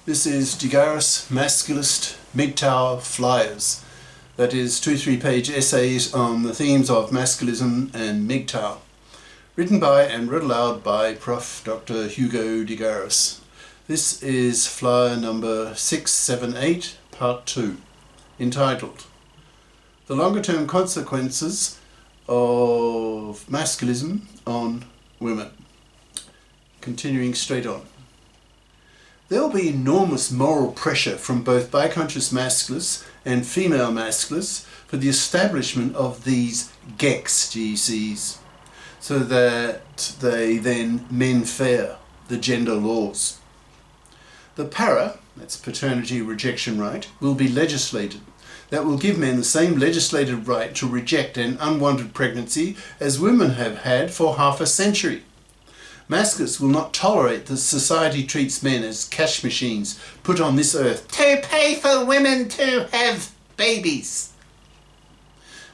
This is Garis, Masculist, MGTOW flyers. That is 2-3 page essays on the themes of masculism and MGTOW. Written by and read aloud by Prof. Dr. Hugo de Garis. This is flyer number 678, part 2, entitled The Longer Term Consequences of Masculism on Women. Continuing straight on. There will be enormous moral pressure from both bi-conscious masculists and female masculists for the establishment of these GECs, so that they then men fair the gender laws. The para, that's paternity rejection right, will be legislated. That will give men the same legislated right to reject an unwanted pregnancy as women have had for half a century. Masculists will not tolerate that society treats men as cash machines put on this earth to pay for women to have babies.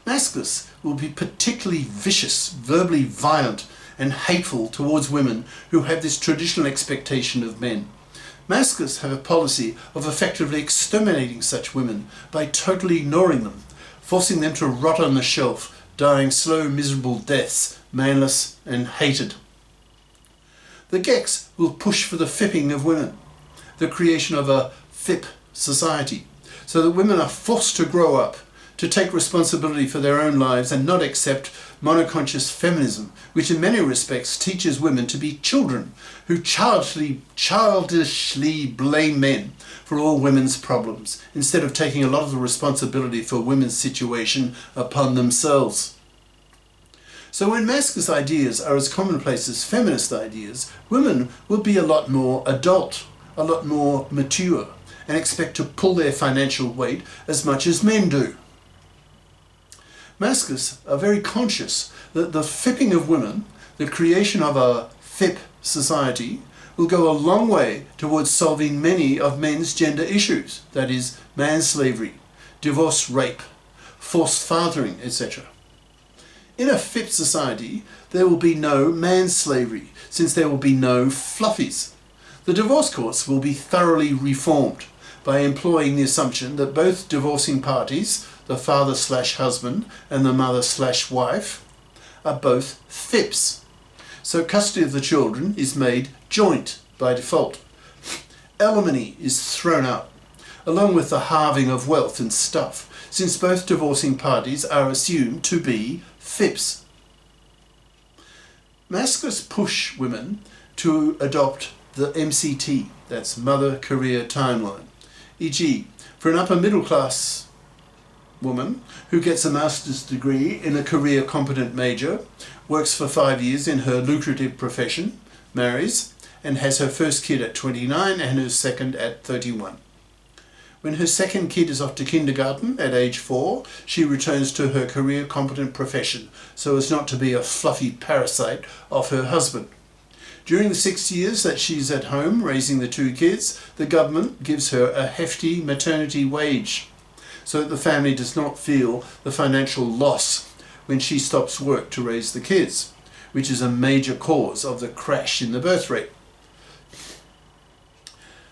Masculists will be particularly vicious, verbally violent and hateful towards women who have this traditional expectation of men. Masculists have a policy of effectively exterminating such women by totally ignoring them, forcing them to rot on the shelf, dying slow, miserable deaths, manless and hated. The GECs will push for the fipping of women, the creation of a FIP society, so that women are forced to grow up, to take responsibility for their own lives and not accept monoconscious feminism, which in many respects teaches women to be children who childishly blame men for all women's problems, instead of taking a lot of the responsibility for women's situation upon themselves. So when masculinist ideas are as commonplace as feminist ideas, women will be a lot more adult, a lot more mature, and expect to pull their financial weight as much as men do. Masculists are very conscious that the fipping of women, the creation of a FIP society, will go a long way towards solving many of men's gender issues, that is, manslavery, divorce, rape, forced fathering, etc. In a FIP society, there will be no manslavery, since there will be no fluffies. The divorce courts will be thoroughly reformed by employing the assumption that both divorcing parties, the father/husband and the mother/wife, are both FIPs. So custody of the children is made joint by default. Alimony is thrown out, along with the halving of wealth and stuff, since both divorcing parties are assumed to be FIPs. Masculists push women to adopt the MCT, that's Mother Career Timeline, e.g. for an upper middle class woman who gets a master's degree in a career competent major, works for 5 years in her lucrative profession, marries, and has her first kid at 29 and her second at 31. When her second kid is off to kindergarten at age 4, she returns to her career competent profession so as not to be a fluffy parasite of her husband. During the 6 years that she's at home raising the 2 kids, the government gives her a hefty maternity wage so that the family does not feel the financial loss when she stops work to raise the kids, which is a major cause of the crash in the birth rate.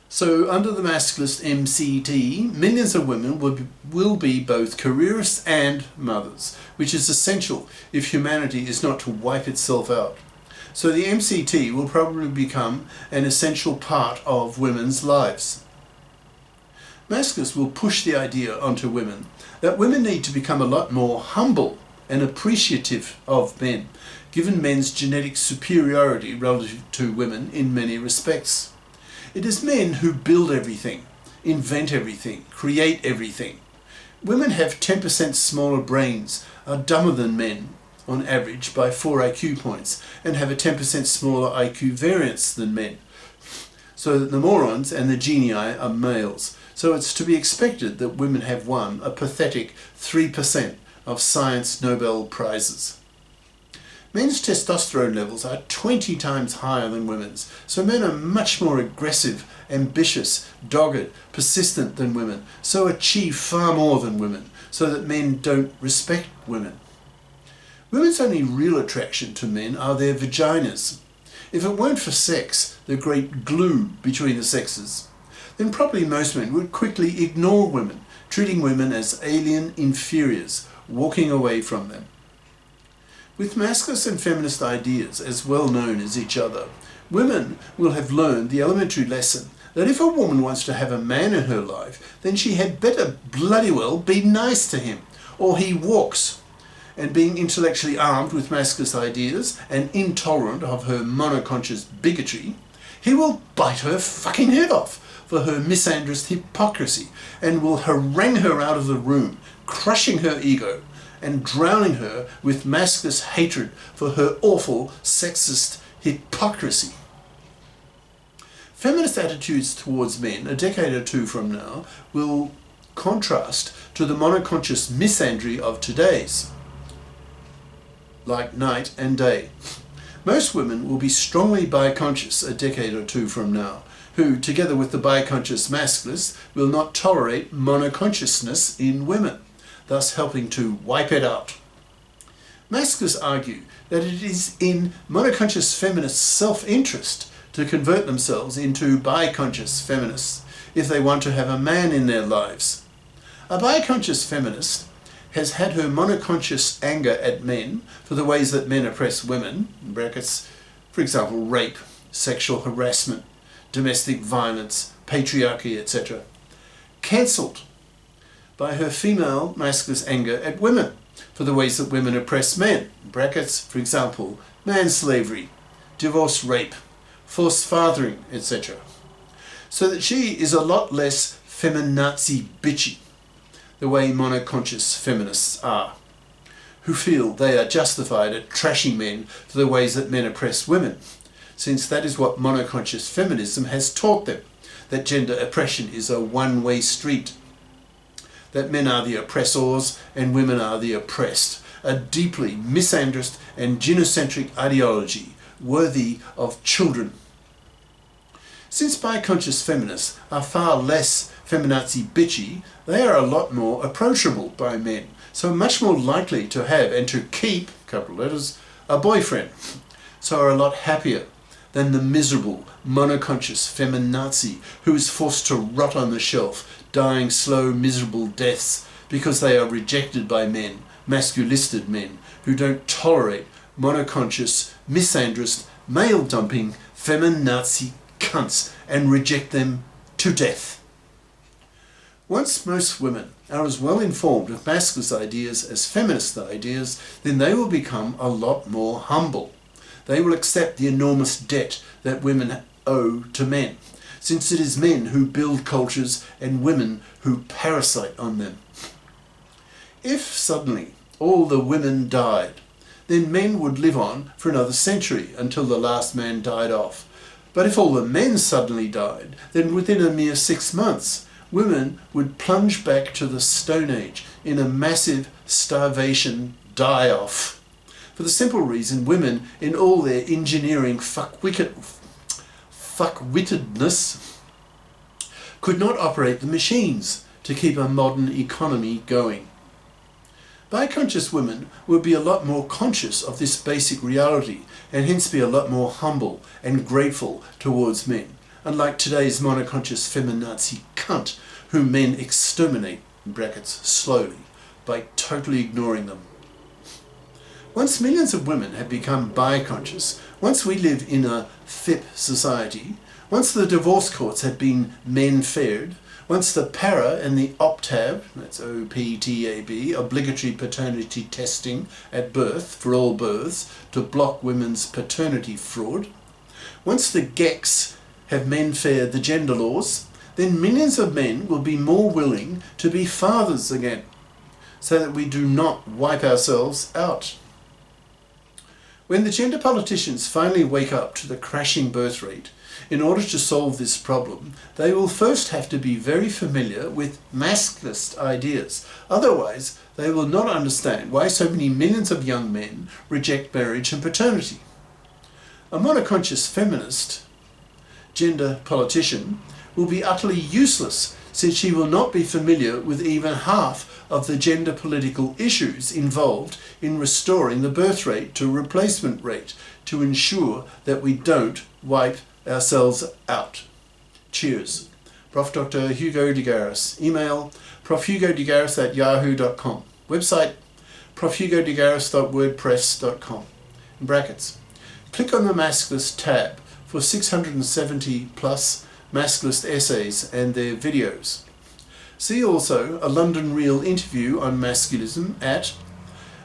So under the masculist MCT, millions of women will be both careerists and mothers, which is essential if humanity is not to wipe itself out. So the MCT will probably become an essential part of women's lives. Masculists will push the idea onto women that women need to become a lot more humble and appreciative of men, given men's genetic superiority relative to women in many respects. It is men who build everything, invent everything, create everything. Women have 10% smaller brains, are dumber than men on average by 4 IQ points, and have a 10% smaller IQ variance than men. So that the morons and the genii are males. So it's to be expected that women have won a pathetic 3% of science Nobel Prizes. Men's testosterone levels are 20 times higher than women's, so men are much more aggressive, ambitious, dogged, persistent than women, so achieve far more than women, so that men don't respect women. Women's only real attraction to men are their vaginas. If it weren't for sex, the great glue between the sexes, then probably most men would quickly ignore women, treating women as alien inferiors, walking away from them. With masculinist and feminist ideas as well known as each other, women will have learned the elementary lesson that if a woman wants to have a man in her life, then she had better bloody well be nice to him, or he walks. And being intellectually armed with masculinist ideas and intolerant of her monoconscious bigotry, he will bite her fucking head off for her misandrist hypocrisy and will harangue her out of the room, crushing her ego and drowning her with masculinist hatred for her awful sexist hypocrisy. Feminist attitudes towards men a decade or two from now will contrast to the monoconscious misandry of today's, like night and day. Most women will be strongly bi-conscious a decade or two from now, who, together with the bi-conscious masculists, will not tolerate monoconsciousness in women, thus helping to wipe it out. Masculists argue that it is in monoconscious feminists' self-interest to convert themselves into bi-conscious feminists if they want to have a man in their lives. A bi-conscious feminist has had her monoconscious anger at men for the ways that men oppress women, in brackets, for example, rape, sexual harassment, domestic violence, patriarchy, etc., cancelled by her female masculinist anger at women for the ways that women oppress men, in brackets, for example, manslavery, divorce rape, forced fathering, etc. So that she is a lot less feminazi bitchy, the way monoconscious feminists are, who feel they are justified at trashing men for the ways that men oppress women, since that is what monoconscious feminism has taught them, that gender oppression is a one-way street, that men are the oppressors and women are the oppressed, a deeply misandrist and gynocentric ideology worthy of children. Since bi-conscious feminists are far less feminazi bitchy, they are a lot more approachable by men, so much more likely to have and to keep, capital letters, a boyfriend, so are a lot happier than the miserable monoconscious feminazi who is forced to rot on the shelf, dying slow miserable deaths because they are rejected by men, masculisted men, who don't tolerate monoconscious, misandrist, male-dumping feminazi cunts and reject them to death. Once most women are as well informed of masculinist ideas as feminist ideas, then they will become a lot more humble. They will accept the enormous debt that women owe to men, since it is men who build cultures and women who parasite on them. If suddenly all the women died, then men would live on for another century until the last man died off. But if all the men suddenly died, then within a mere 6 months, women would plunge back to the Stone Age in a massive starvation die-off. For the simple reason women, in all their engineering fuck-wittedness, could not operate the machines to keep a modern economy going. Bi-conscious women would be a lot more conscious of this basic reality and hence be a lot more humble and grateful towards men, unlike today's monoconscious feminazi cunt whom men exterminate, in brackets, slowly, by totally ignoring them. Once millions of women have become bi-conscious, once we live in a FIP society, once the divorce courts have been men-fared, once the para and the OPTAB, that's OPTAB, obligatory paternity testing at birth for all births to block women's paternity fraud, once the GECs have men-fared the gender laws, then millions of men will be more willing to be fathers again, so that we do not wipe ourselves out. When the gender politicians finally wake up to the crashing birth rate, in order to solve this problem, they will first have to be very familiar with masculist ideas. Otherwise, they will not understand why so many millions of young men reject marriage and paternity. A monoconscious feminist gender politician will be utterly useless, since she will not be familiar with even half of the gender political issues involved in restoring the birth rate to replacement rate to ensure that we don't wipe ourselves out. Cheers. Prof. Dr. Hugo de Garis. Email profhugodegaris@yahoo.com. Website profhugodegaris.wordpress.com. In brackets. Click on the Masculist tab for 670 plus Masculist essays and their videos. See also a London Real interview on Masculism at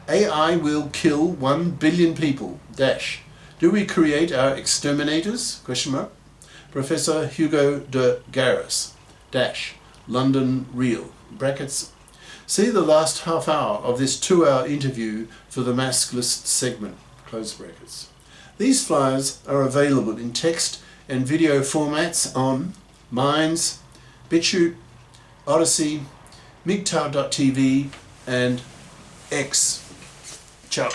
AI will kill 1 billion people, dash. Do we create our exterminators? Question mark. Professor Hugo de Garis, dash. London Real, brackets. See the last half hour of this 2-hour interview for the Masculist segment, close brackets. These flyers are available in text and video formats on Minds, BitChute, Odyssey, MGTOW.tv and X. Ciao.